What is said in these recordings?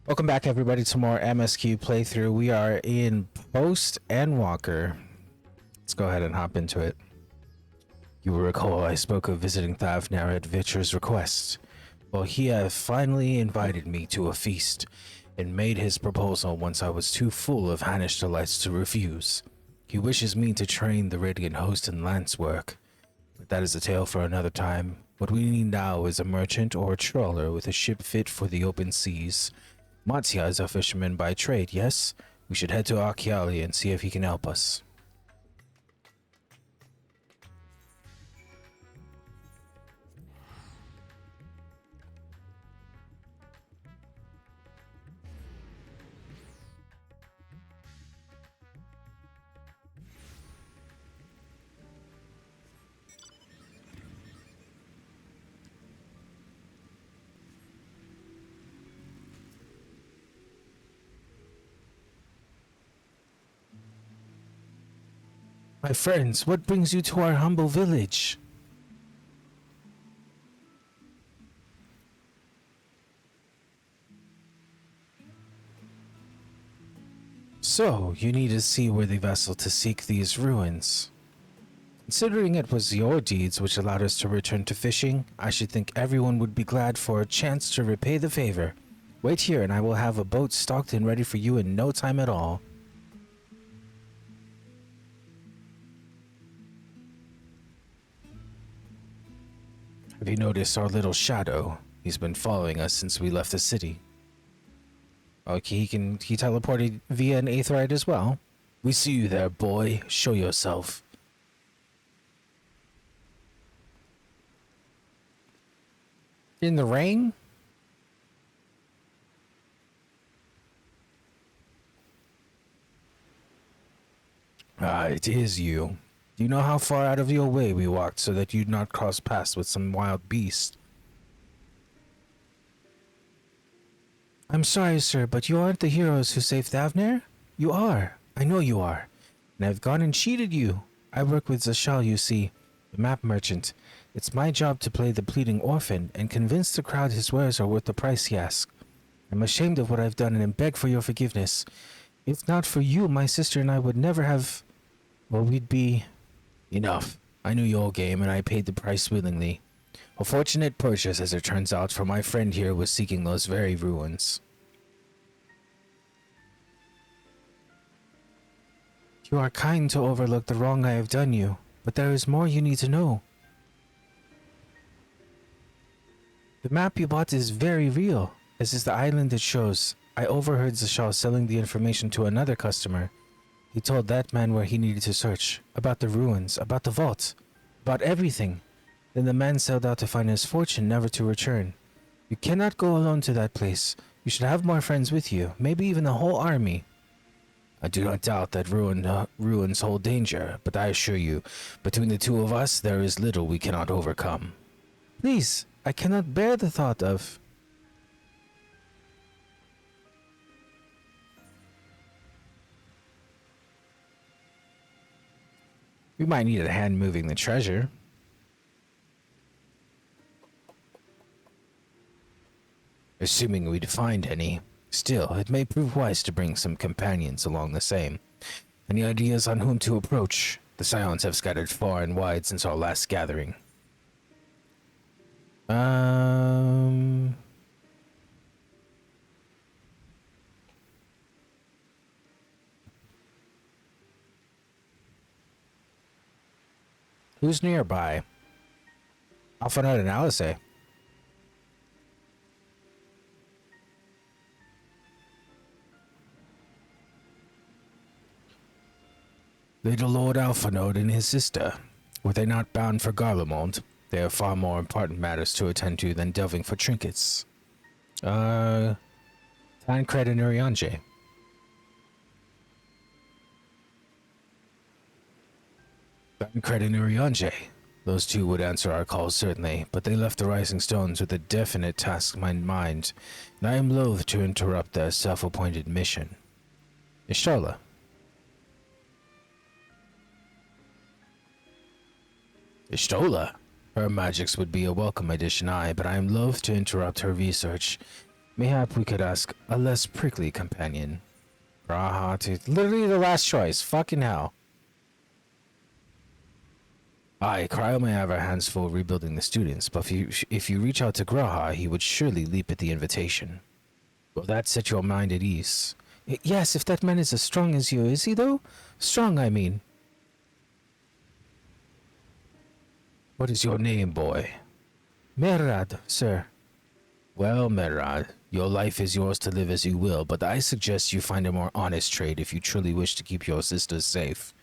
Welcome back, everybody, to more MSQ playthrough. We are in Post and Walker. Let's go ahead and hop into it. You will recall I spoke of visiting Thavner at Vitcher's request. Well, he had finally invited me to a feast and made his proposal once I was too full of Hannish delights to refuse. He wishes me to train the Radiant Host in lance work, but that is a tale for another time. What we need now is a merchant or a trawler with a ship fit for the open seas. Mattia is a fisherman by trade, yes? We should head to Archiali and see if he can help us. My friends, what brings you to our humble village? So, you need a seaworthy vessel to seek these ruins. Considering it was your deeds which allowed us to return to fishing, I should think everyone would be glad for a chance to repay the favor. Wait here and I will have a boat stocked and ready for you in no time at all. Have you noticed our little shadow? He's been following us since we left the city. Okay, he teleported via an aetheryte as well. We see you there, boy. Show yourself. In the rain? Ah, it is you. Do you know how far out of your way we walked so that you'd not cross paths with some wild beast? I'm sorry, sir, but you aren't the heroes who saved Thavner? You are. I know you are. And I've gone and cheated you. I work with Zashal, you see, the map merchant. It's my job to play the pleading orphan and convince the crowd his wares are worth the price he asks. I'm ashamed of what I've done and beg for your forgiveness. If not for you, my sister and I would never have... Well, we'd be... Enough. I knew your game and I paid the price willingly. A fortunate purchase, as it turns out, for my friend here was seeking those very ruins. You are kind to overlook the wrong I have done you, but there is more you need to know. The map you bought is very real, as is the island it shows. I overheard Zashal selling the information to another customer. He told that man where he needed to search, about the ruins, about the vault, about everything. Then the man sailed out to find his fortune, never to return. You cannot go alone to that place. You should have more friends with you, maybe even a whole army. I do not doubt that ruins hold danger, but I assure you, between the two of us, there is little we cannot overcome. Please, I cannot bear the thought of... We might need a hand moving the treasure. Assuming we'd find any. Still, it may prove wise to bring some companions along the same. Any ideas on whom to approach? The Scions have scattered far and wide since our last gathering. Who's nearby? Alphanut and Alice. Little Lord Alphanode and his sister. Were they not bound for Garlemald? They have far more important matters to attend to than delving for trinkets. Tancred and Urianger. Tancred and Urianger. Those two would answer our calls certainly, but they left the Rising Stones with a definite task in mind, and I am loath to interrupt their self-appointed mission. Ishtarla. Ishtola? Her magics would be a welcome addition, but I am loath to interrupt her research. Mayhap we could ask a less prickly companion. Graha to literally the last choice. Fucking hell. Aye, Cryo may have our hands full rebuilding the students, but if you reach out to Graha, he would surely leap at the invitation. Will that set your mind at ease? Yes, if that man is as strong as you, is he though? Strong, I mean. What is your name, boy? Merad, sir. Well, Merad, your life is yours to live as you will, but I suggest you find a more honest trade if you truly wish to keep your sisters safe.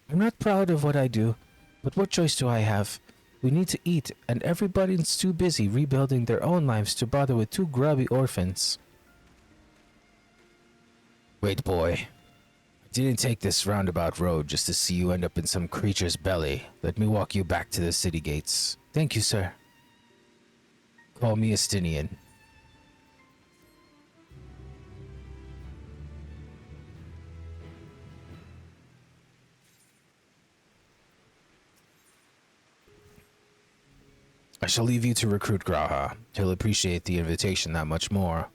I'm not proud of what I do, but what choice do I have? We need to eat, and everybody's too busy rebuilding their own lives to bother with two grubby orphans. Wait, boy. I didn't take this roundabout road just to see you end up in some creature's belly. Let me walk you back to the city gates. Thank you, sir. Call me Estinian. I shall leave you to recruit Graha. He'll appreciate the invitation that much more.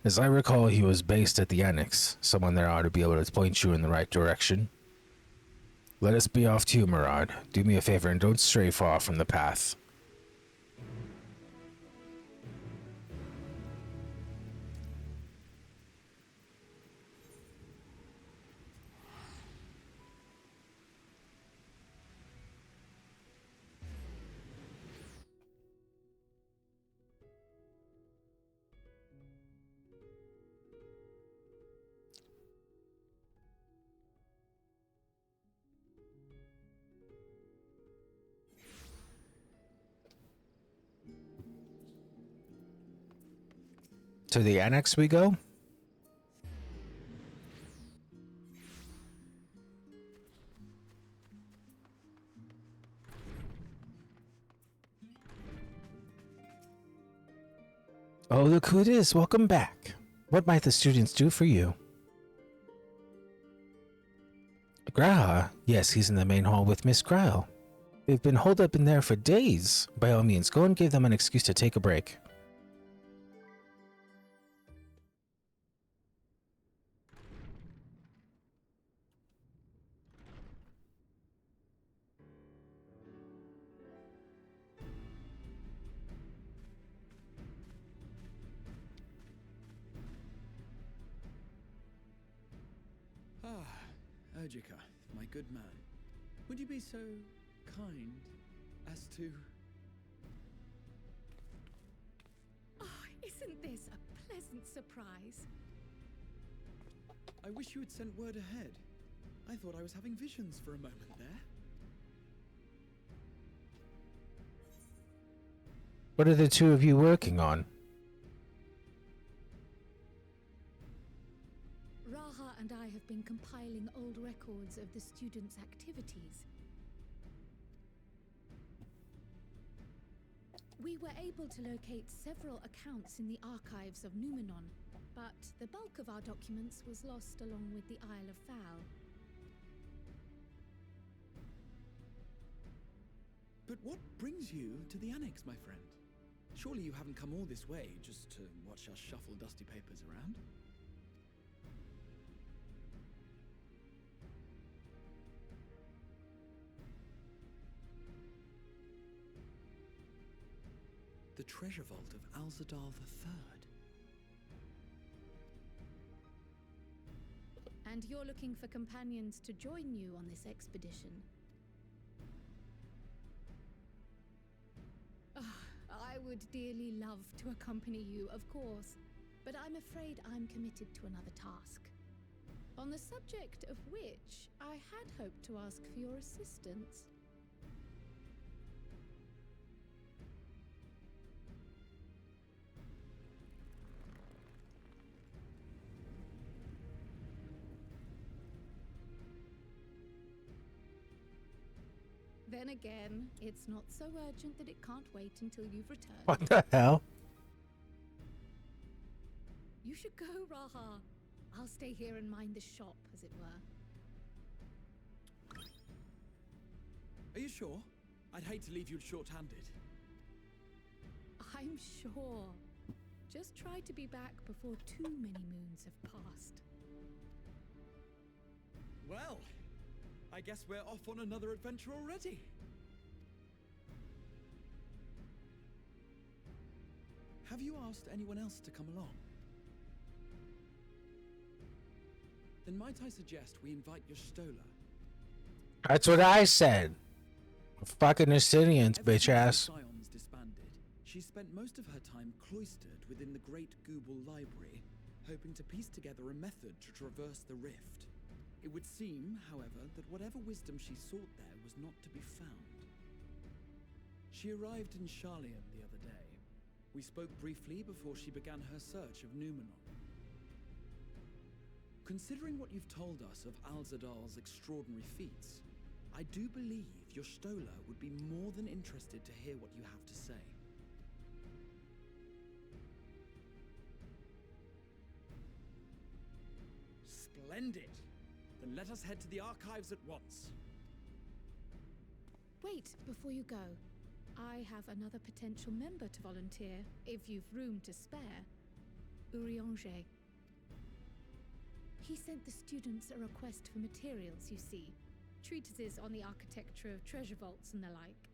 As I recall, he was based at the Annex. Someone there ought to be able to point you in the right direction. Let us be off to you, Murad. Do me a favor and don't stray far from the path. To the Annex we go? Oh, look who it is. Welcome back. What might the students do for you? Graha? Yes, he's in the main hall with Miss Gryle. They've been holed up in there for days. By all means, go and give them an excuse to take a break. Urgika, my good man, would you be so kind as to... Oh, isn't this a pleasant surprise? I wish you had sent word ahead. I thought I was having visions for a moment there. What are the two of you working on? Raha and I have been compiling old records of the students' activities. We were able to locate several accounts in the archives of Numenon, but the bulk of our documents was lost along with the Isle of Fowl. But what brings you to the Annex, my friend? Surely you haven't come all this way just to watch us shuffle dusty papers around? The treasure vault of Alzadal III. And you're looking for companions to join you on this expedition. I would dearly love to accompany you, of course, but I'm afraid I'm committed to another task, on the subject of which I had hoped to ask for your assistance. Then again, it's not so urgent that it can't wait until you've returned. What the hell? You should go, Raha. I'll stay here and mind the shop, as it were. Are you sure? I'd hate to leave you short-handed. I'm sure. Just try to be back before too many moons have passed. Well, I guess we're off on another adventure already. Have you asked anyone else to come along? Then might I suggest we invite your Stola? That's what I said. Fucking Justinians, bitch ass. Scions disbanded. She spent most of her time cloistered within the Great Google Library, hoping to piece together a method to traverse the rift. It would seem, however, that whatever wisdom she sought there was not to be found. She arrived in Charlian the other day. We spoke briefly before she began her search of Numenor. Considering what you've told us of Alzadal's extraordinary feats, I do believe your Stola would be more than interested to hear what you have to say. Splendid! Then let us head to the archives at once. Wait, before you go. I have another potential member to volunteer, if you've room to spare. Urianger. He sent the students a request for materials, you see. Treatises on the architecture of treasure vaults and the like.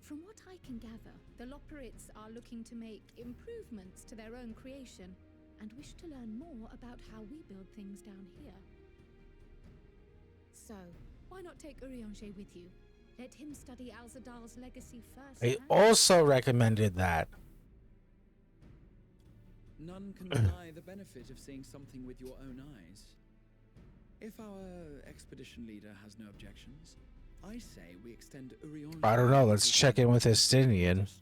From what I can gather, the Loperites are looking to make improvements to their own creation and wish to learn more about how we build things down here. So, why not take Urianger with you? Let him study Alzadal's legacy first. I also recommended that. None can deny the benefit of seeing something with your own eyes. If our expedition leader has no objections, I say we extend Urianger. I don't know. Let's check in with Justinian. Is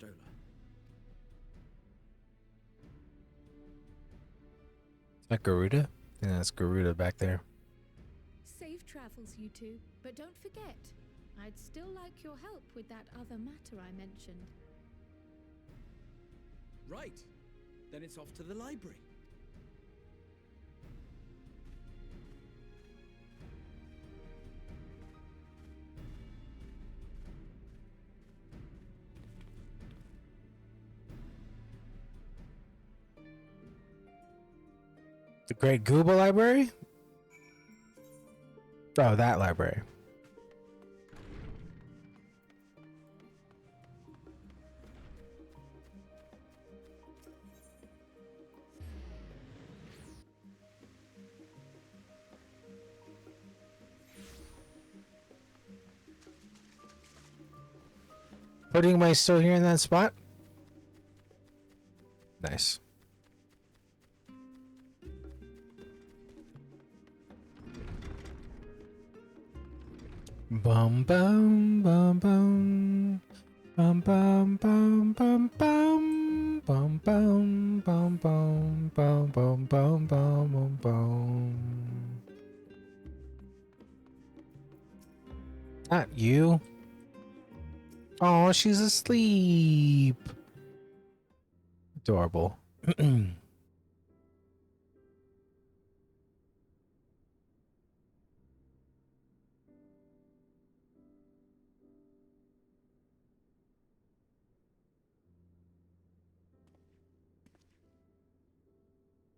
that Garuda? I think that's Garuda back there. Safe travels, you two. But don't forget, I'd still like your help with that other matter I mentioned. Right. Then it's off to the library. The Great Google Library? Oh, that library. Pudding, am I still here in that spot? Nice. Bum bum bum bum bum bum bum bum bum bum bum bum bum bum bum bum bum bum. Not you. Oh, she's asleep. Adorable.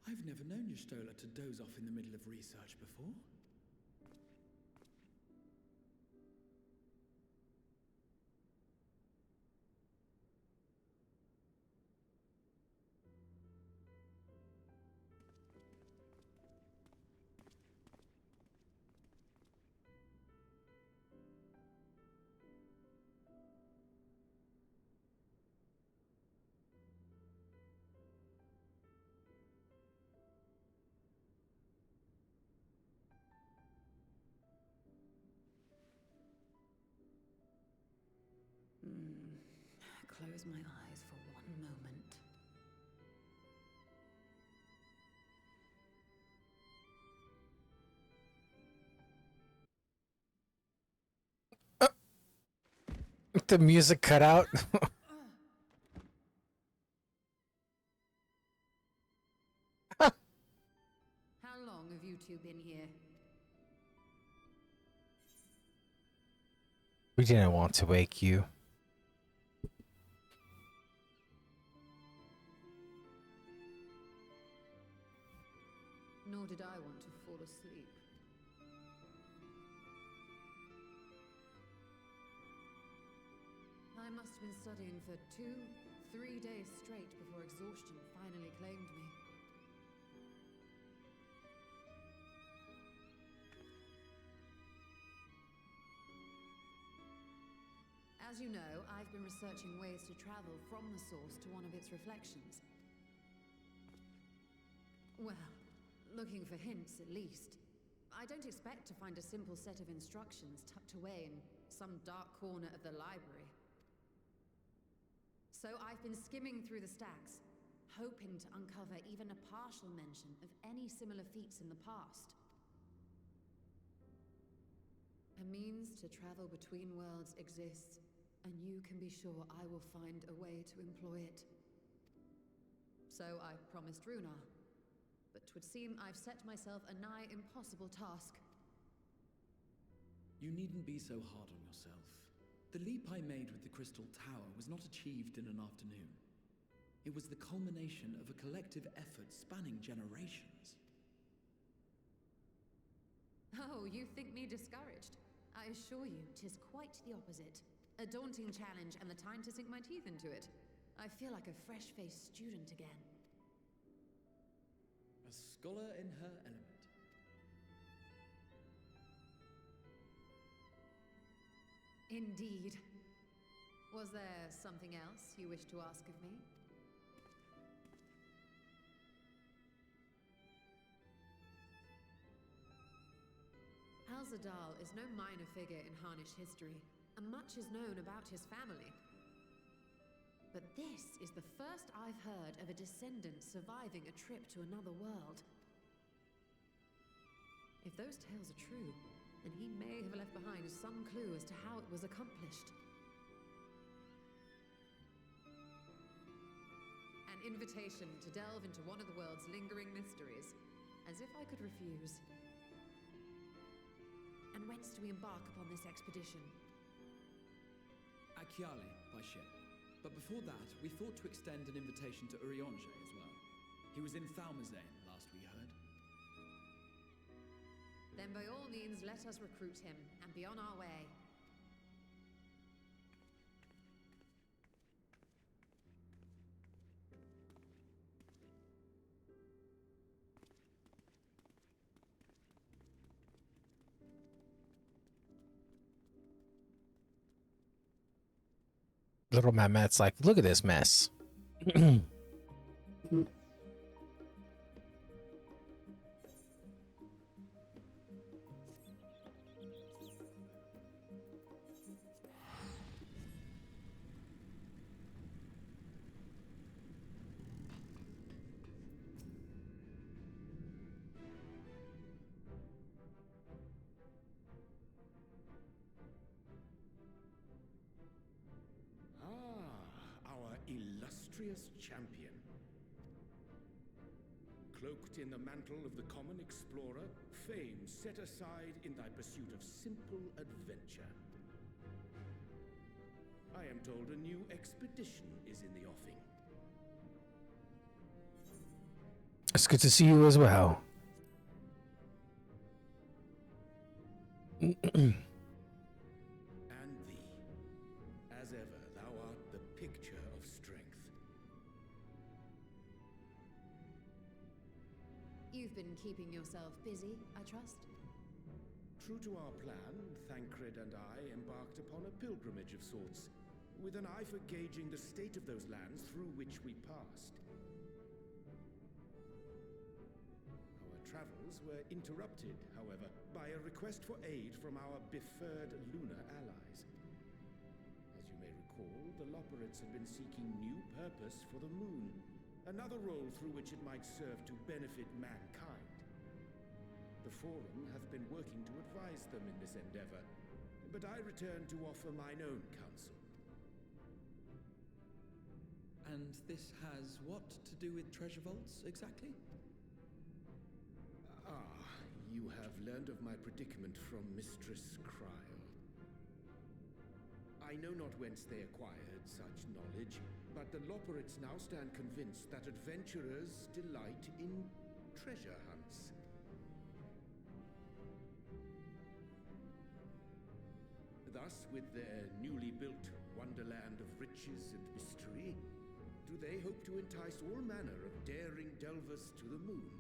I've never known your Stola to doze off in the middle of research before. Close my eyes for one moment. The music cut out. How long have you two been here? We didn't want to wake you. Nor did I want to fall asleep. I must have been studying for 2-3 days straight before exhaustion finally claimed me. As you know, I've been researching ways to travel from the source to one of its reflections. Well, looking for hints at least. I don't expect to find a simple set of instructions tucked away in some dark corner of the library. So I've been skimming through the stacks, hoping to uncover even a partial mention of any similar feats in the past. A means to travel between worlds exists, and you can be sure I will find a way to employ it. So I promised Runar, but 'twould seem I've set myself a nigh impossible task. You needn't be so hard on yourself. The leap I made with the Crystal Tower was not achieved in an afternoon. It was the culmination of a collective effort spanning generations. Oh, you think me discouraged? I assure you, 'tis quite the opposite. A daunting challenge and the time to sink my teeth into it. I feel like a fresh-faced student again. A scholar in her element. Indeed. Was there something else you wish to ask of me? Al-Zadal is no minor figure in Harnish history, and much is known about his family. But this is the first I've heard of a descendant surviving a trip to another world. If those tales are true, then he may have left behind some clue as to how it was accomplished. An invitation to delve into one of the world's lingering mysteries, as if I could refuse. And whence do we embark upon this expedition? Akyali by ship. But before that, we thought to extend an invitation to Urianger as well. He was in Thalmazane last we heard. Then by all means let us recruit him and be on our way. Little Mehmet's like, look at this mess. Our illustrious champion. Cloaked in the mantle of the common explorer, fame set aside in thy pursuit of simple adventure. I am told a new expedition is in the offing. It's good to see you as well. And thee, as ever, thou art the picture of strength. You've been keeping yourself busy, I trust? True to our plan, Thancred and I embarked upon a pilgrimage of sorts, with an eye for gauging the state of those lands through which we passed. Our travels were interrupted, however, by a request for aid from our befurred lunar allies. As you may recall, the Loperids had been seeking new purpose for the moon, another role through which it might serve to benefit mankind. The Forum hath been working to advise them in this endeavor, but I return to offer mine own counsel. And this has what to do with treasure vaults, exactly? You have learned of my predicament from Mistress Cryle. I know not whence they acquired such knowledge, but the Loporrits now stand convinced that adventurers delight in treasure hunts. Thus, with their newly built wonderland of riches and mystery, do they hope to entice all manner of daring delvers to the moon?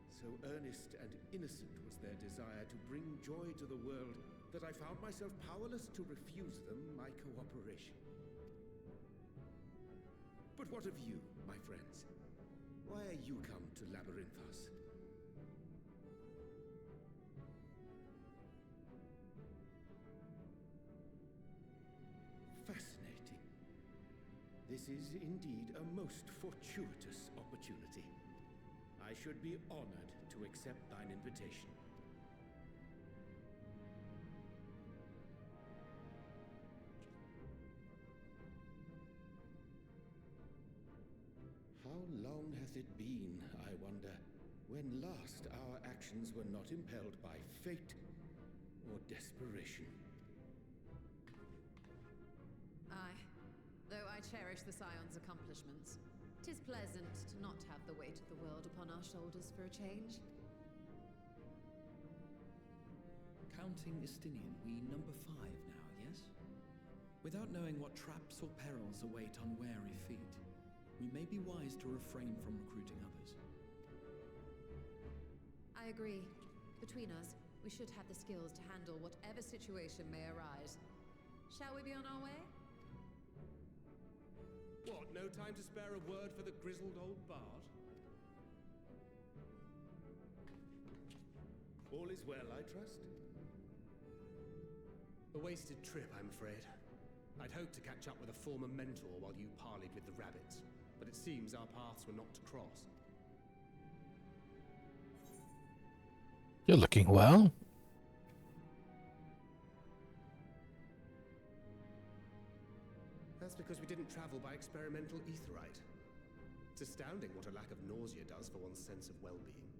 So earnest and innocent was their desire to bring joy to the world that I found myself powerless to refuse them my cooperation. But what of you, my friends? Why are you come to Labyrinthos? Fascinating. This is indeed a most fortuitous opportunity. I should be honored to accept thine invitation. How long hath it been, I wonder, when last our actions were not impelled by fate or desperation? Aye. Though I cherish the Scion's accomplishments, 'tis pleasant to not have the weight of the world upon our shoulders for a change. Counting Estinian, we number 5 now, yes? Without knowing what traps or perils await unwary feet, we may be wise to refrain from recruiting others. I agree. Between us, we should have the skills to handle whatever situation may arise. Shall we be on our way? What, no time to spare a word for the grizzled old bard? All is well, I trust? A wasted trip, I'm afraid. I'd hoped to catch up with a former mentor while you parleyed with the rabbits, but it seems our paths were not to cross. You're looking well. That's because we didn't travel by experimental etherite. It's astounding what a lack of nausea does for one's sense of well-being.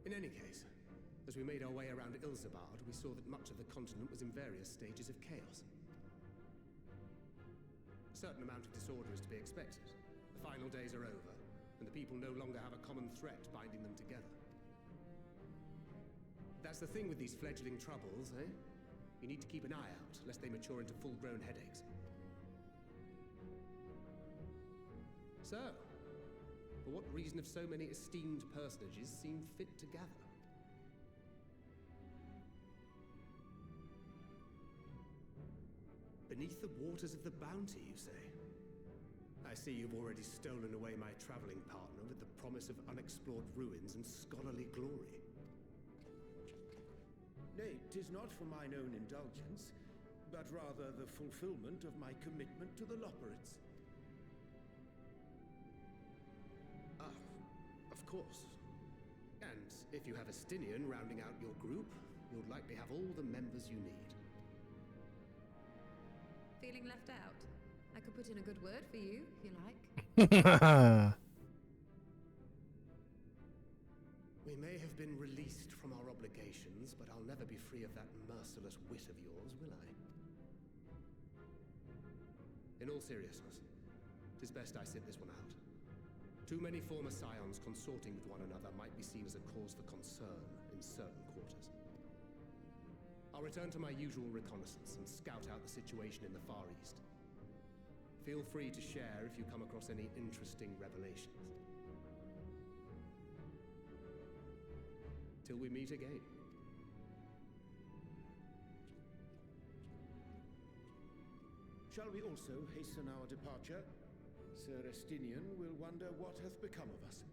In any case, as we made our way around Ilzabard, we saw that much of the continent was in various stages of chaos. A certain amount of disorder is to be expected. The final days are over, and the people no longer have a common threat binding them together. That's the thing with these fledgling troubles, eh? You need to keep an eye out, lest they mature into full-grown headaches. So, for what reason have so many esteemed personages seemed fit to gather? Beneath the waters of the Bounty, you say? I see you've already stolen away my traveling partner with the promise of unexplored ruins and scholarly glory. Nay, 'tis not for mine own indulgence, but rather the fulfillment of my commitment to the Loporrits. Ah, of course. And if you have Estinian rounding out your group, you'll likely have all the members you need. Feeling left out? I could put in a good word for you, if you like. We may have been released from our obligations, but I'll never be free of that merciless wit of yours, will I? In all seriousness, 'tis best I sit this one out. Too many former scions consorting with one another might be seen as a cause for concern in certain quarters. I'll return to my usual reconnaissance and scout out the situation in the Far East. Feel free to share if you come across any interesting revelations. Till we meet again. Shall we also hasten our departure? Sir Estinian will wonder what hath become of us.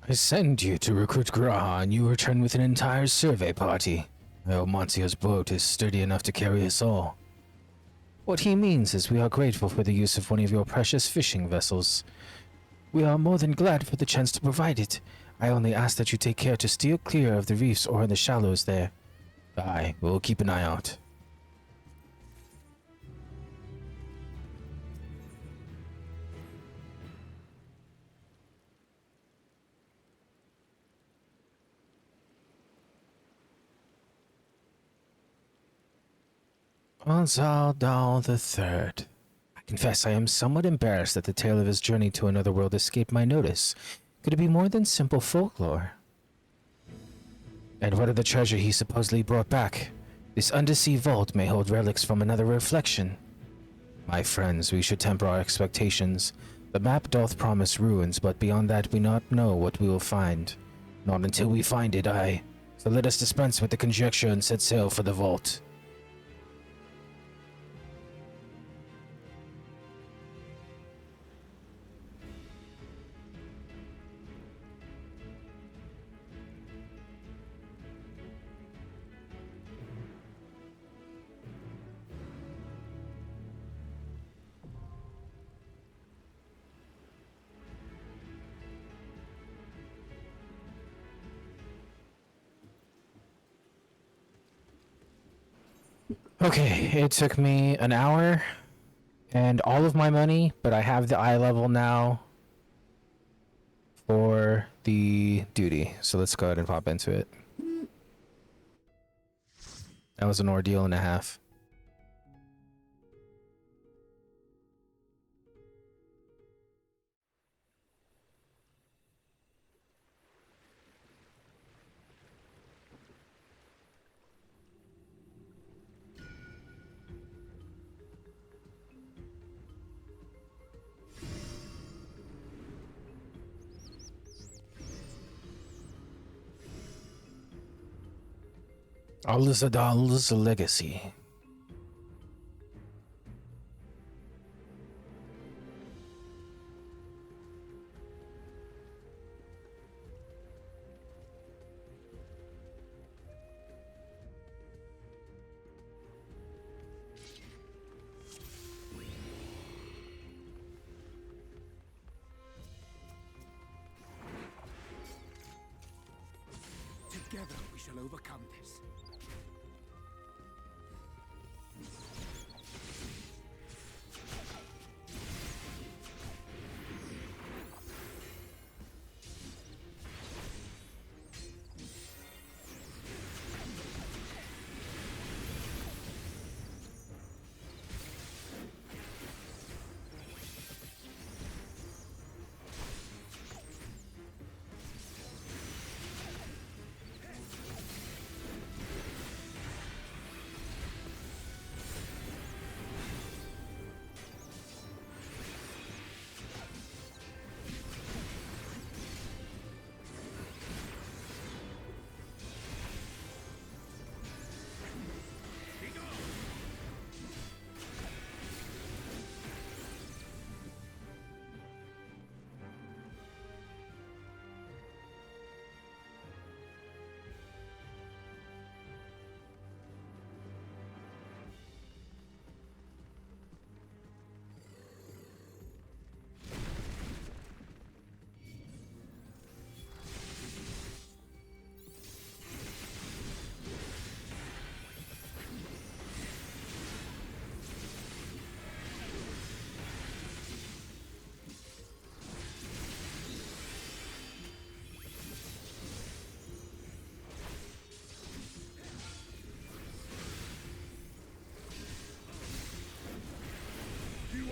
I send you to recruit Graha, and you return with an entire survey party. I hope Monsieur's boat is sturdy enough to carry us all. What he means is we are grateful for the use of one of your precious fishing vessels. We are more than glad for the chance to provide it. I only ask that you take care to steer clear of the reefs or in the shallows there. Aye, we'll keep an eye out. Gonzalo the Third. I confess I am somewhat embarrassed that the tale of his journey to another world escaped my notice. Could it be more than simple folklore? And what of the treasure he supposedly brought back? This undersea vault may hold relics from another reflection. My friends, we should temper our expectations. The map doth promise ruins, but beyond that we not know what we will find. Not until we find it, aye. So let us dispense with the conjecture and set sail for the vault. Okay, it took me an hour and all of my money, but I have the eye level now for the duty. So let's go ahead and pop into it. That was an ordeal and a half. Al-Zadal's legacy. Together we shall overcome this.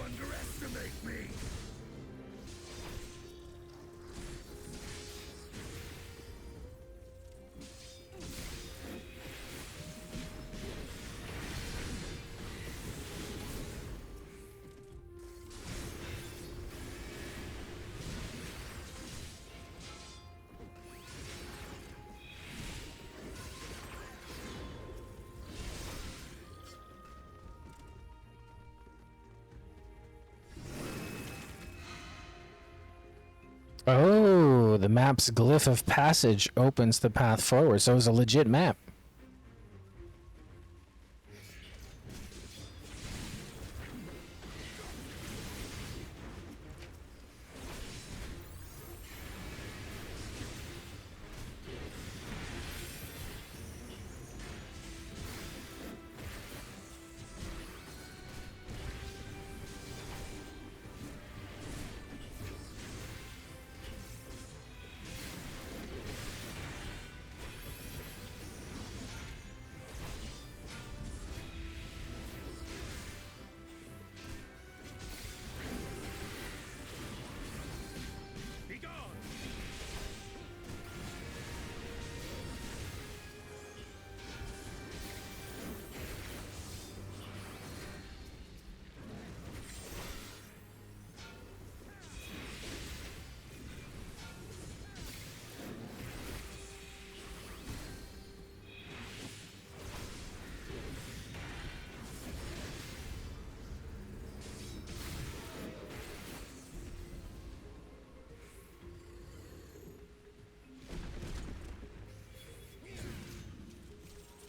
Underestimate me! Oh, the map's glyph of passage opens the path forward, so it's a legit map.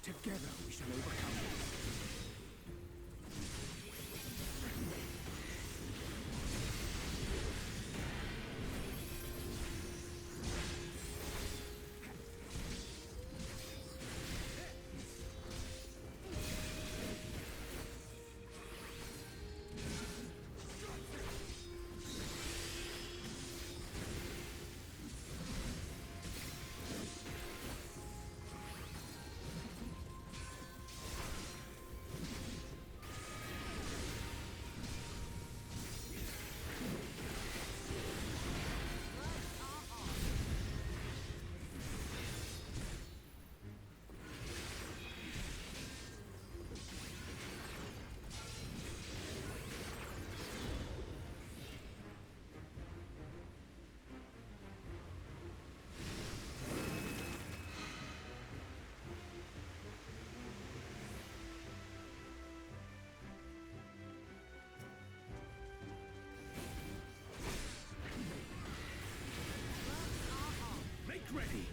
Together we shall overcome this. Ready.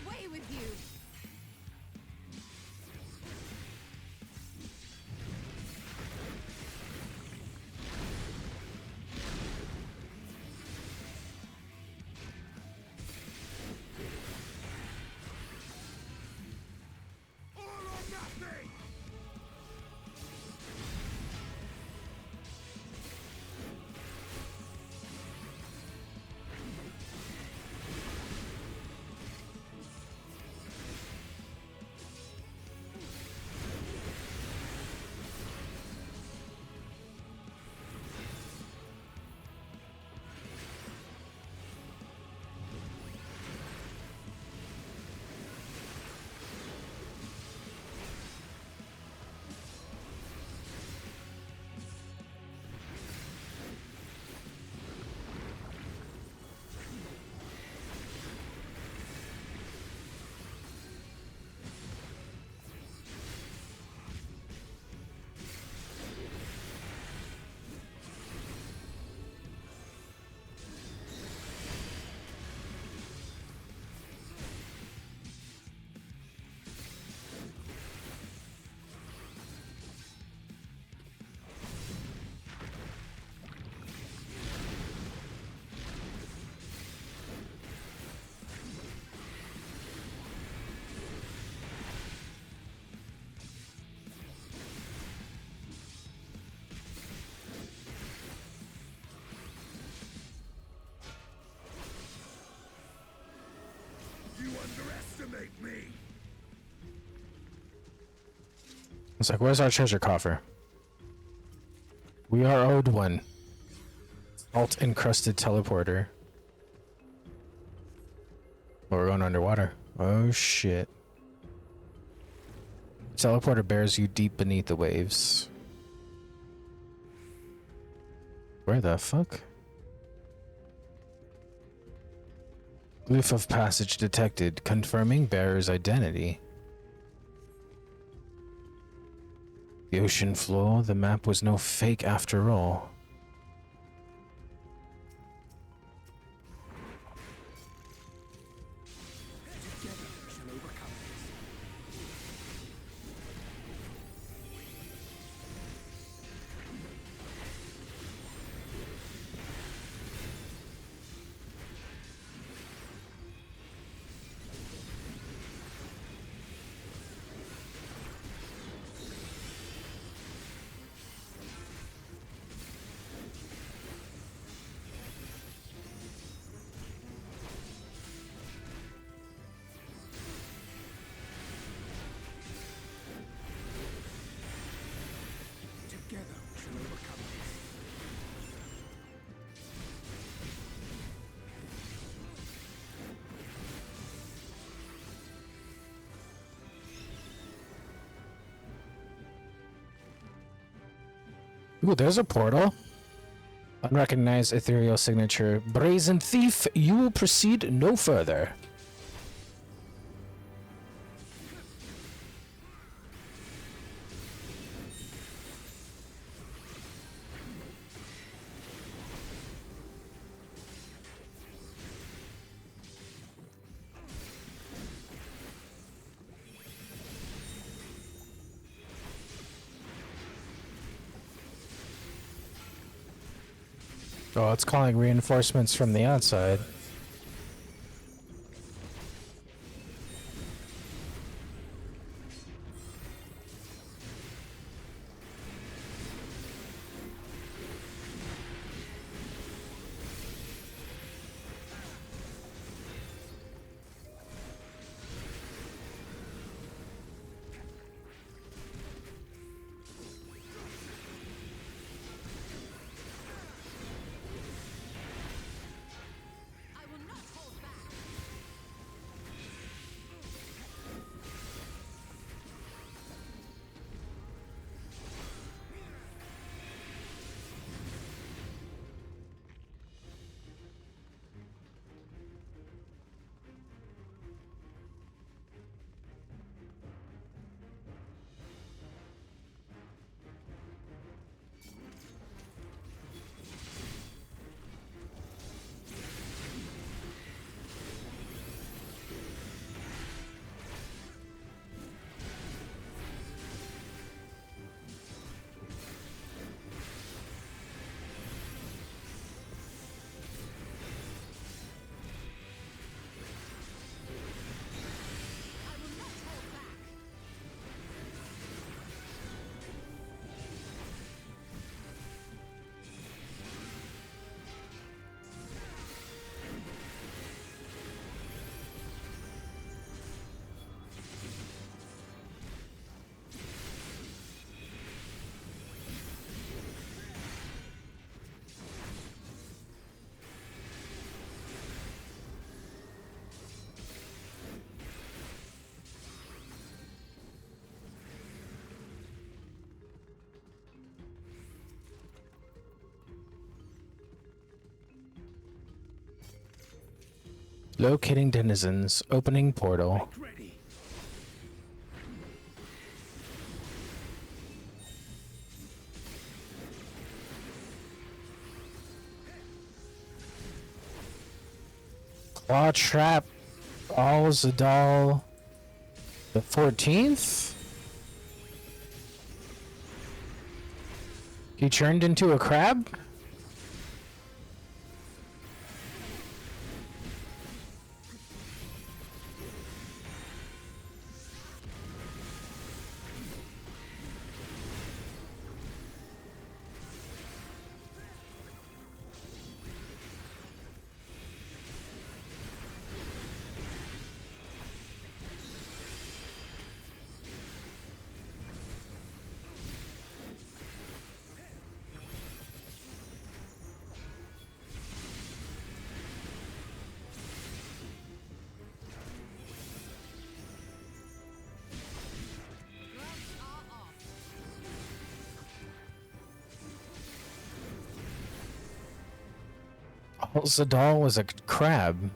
Away with you! All or nothing! You underestimate me! It's like, where's our treasure coffer? We are owed one. Salt encrusted teleporter. Oh, we're going underwater. Oh shit. Teleporter bears you deep beneath the waves. Where the fuck? Glyph of passage detected, confirming bearer's identity. The ocean floor, the map was no fake after all. Together we shall overcome this. Ooh, there's a portal. Unrecognized ethereal signature. Brazen thief, you will proceed no further. Oh, it's calling reinforcements from the outside. I will not hold back. Locating denizens. Opening portal. Ready. Claw trap. All Zadal. The 14th? He turned into a crab? All Zadal was a crab.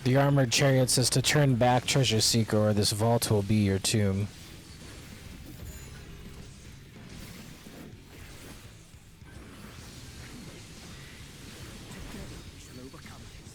The armored chariot says to turn back, treasure seeker, or this vault will be your tomb. We shall overcome this.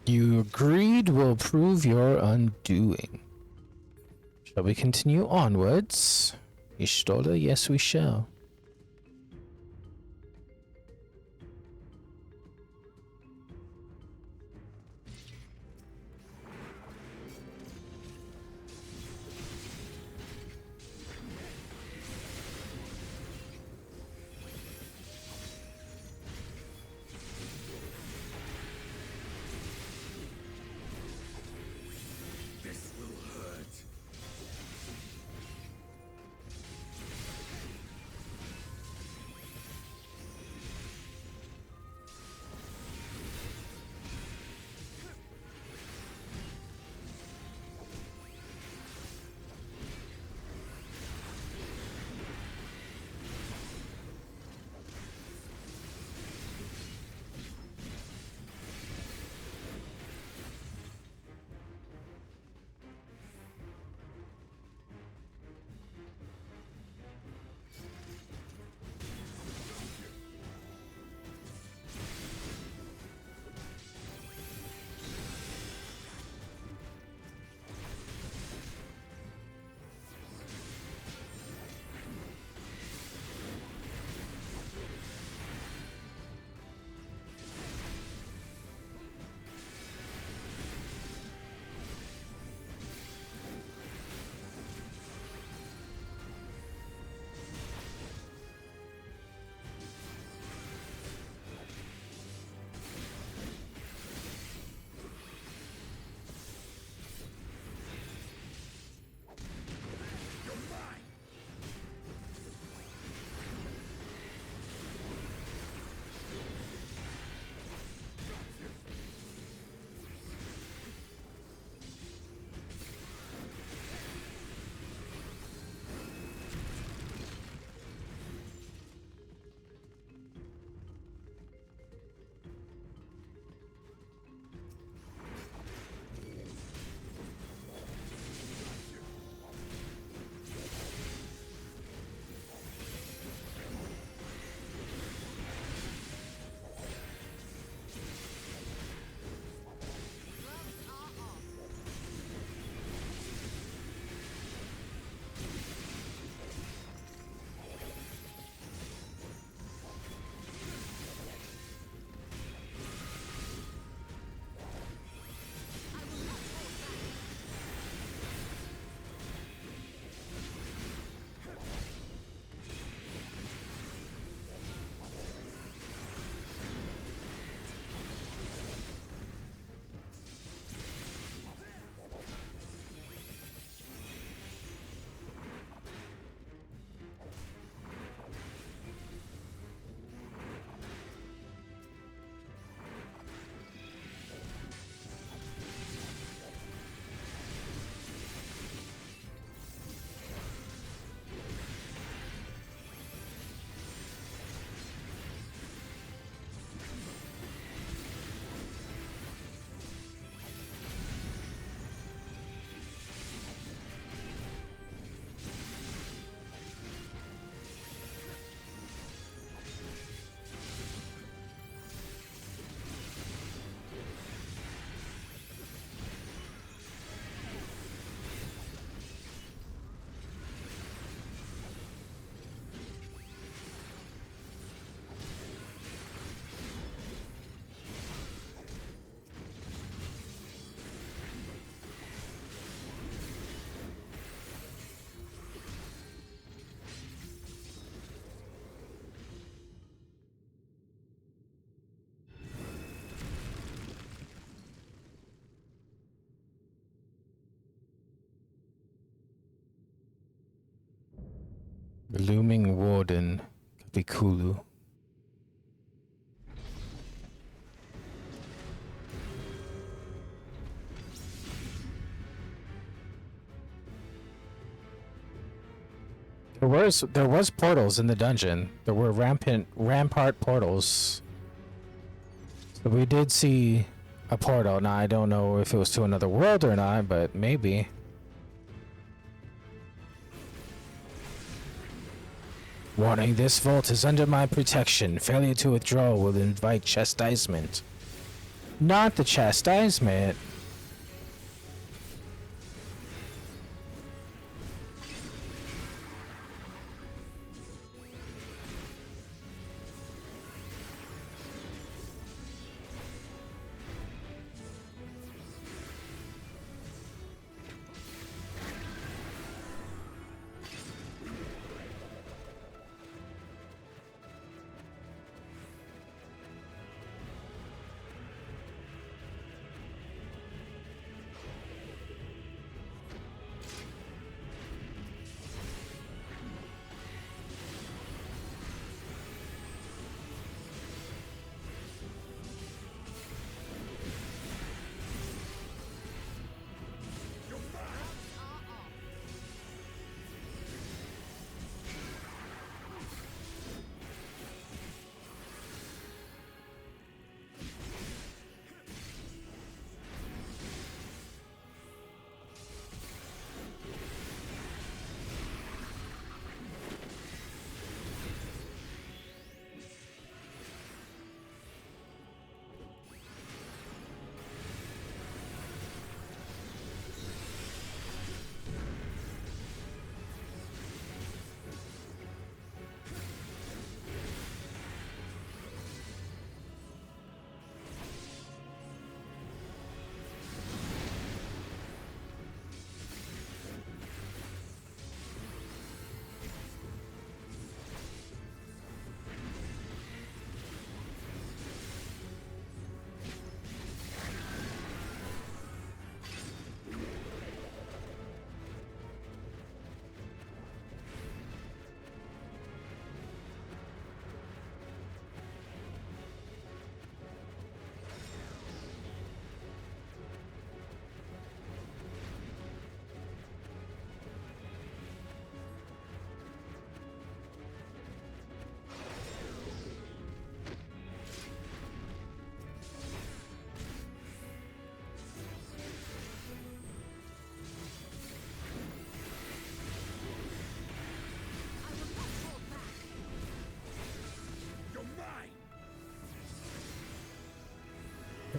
Your greed will prove your undoing. Shall we continue onwards? Ishtola, yes we shall. This will hurt. Looming Warden, Kapikulu. There was portals in the dungeon. There were rampart portals. So we did see a portal. Now I don't know if it was to another world or not, but maybe. Warning, this vault is under my protection. Failure to withdraw will invite chastisement. Not the chastisement.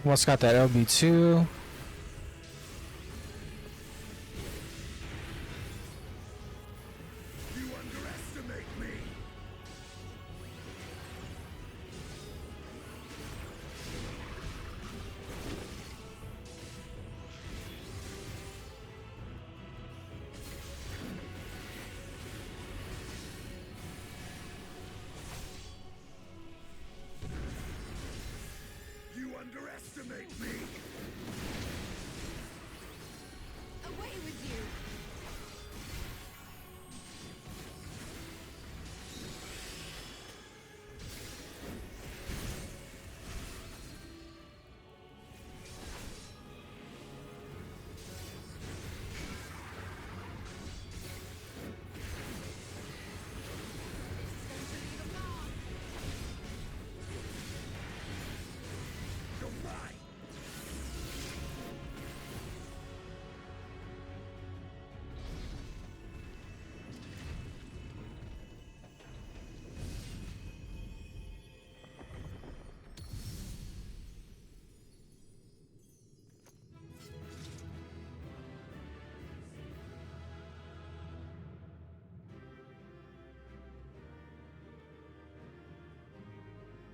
Almost got that LB2. You underestimate me. You underestimate me. Away with you! You're mine.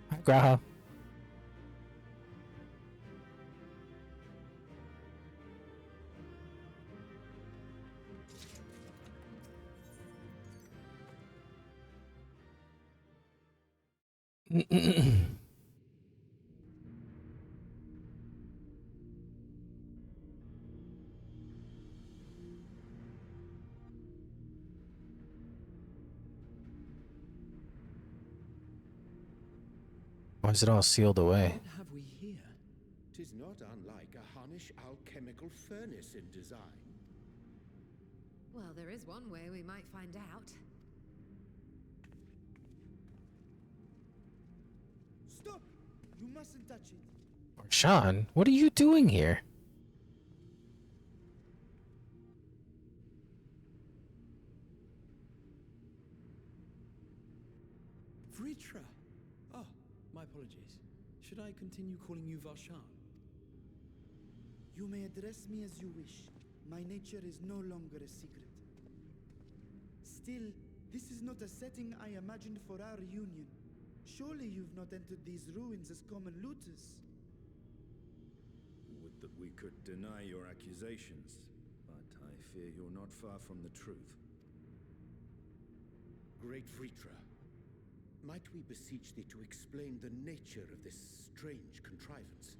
Hi, Graha. Why is it all sealed away? What have we here? Tis not unlike a Hunnish alchemical furnace in design. Well, there is one way we might find out. Stop! You mustn't touch it. Sean, what are you doing here? Vritra! Oh, my apologies. Should I continue calling you Varshan? You may address me as you wish. My nature is no longer a secret. Still, this is not a setting I imagined for our union. Surely you've not entered these ruins as common looters. Would that we could deny your accusations, but I fear you're not far from the truth. Great Vritra, might we beseech thee to explain the nature of this strange contrivance?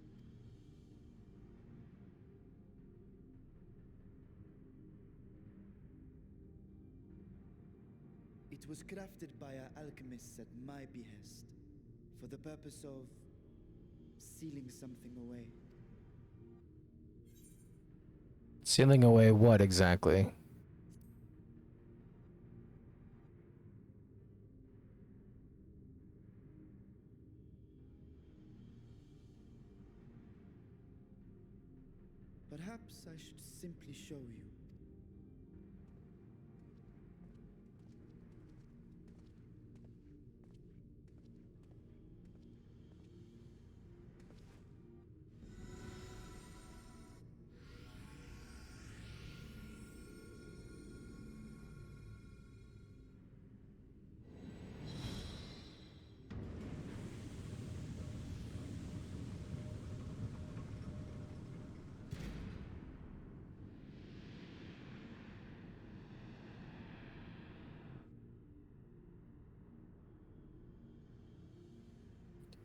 It was crafted by our alchemists at my behest, for the purpose of sealing something away. Sealing away what exactly? Perhaps I should simply show you.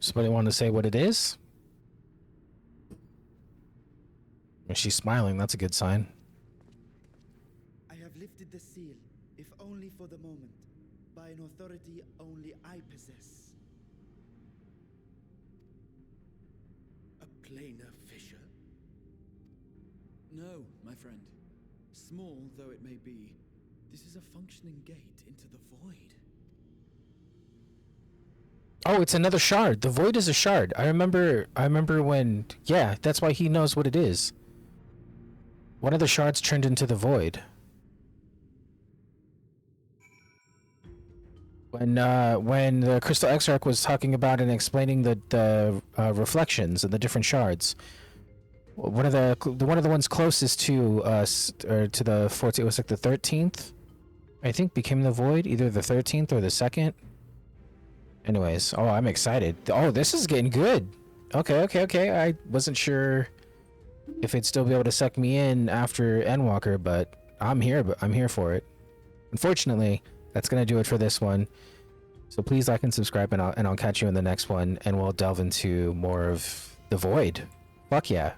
Somebody want to say what it is? If she's smiling, that's a good sign. I have lifted the seal, if only for the moment, by an authority only I possess. A planar fissure? No, my friend. Small though it may be, this is a functioning gate into the void. Oh, it's another shard. The void is a shard. I remember when, yeah, that's why he knows what it is. One of the shards turned into the void. When the Crystal Exarch was talking about and explaining the reflections and the different shards, one of the ones closest to us, or to the 14th, it was like the 13th, I think, became the void, either the 13th or the 2nd. Anyways, oh, I'm excited. Oh, this is getting good. Okay. I wasn't sure if it'd still be able to suck me in after Endwalker, but I'm here for it. Unfortunately, that's gonna do it for this one. So please like and subscribe, and I'll catch you in the next one, and we'll delve into more of the void. Fuck yeah.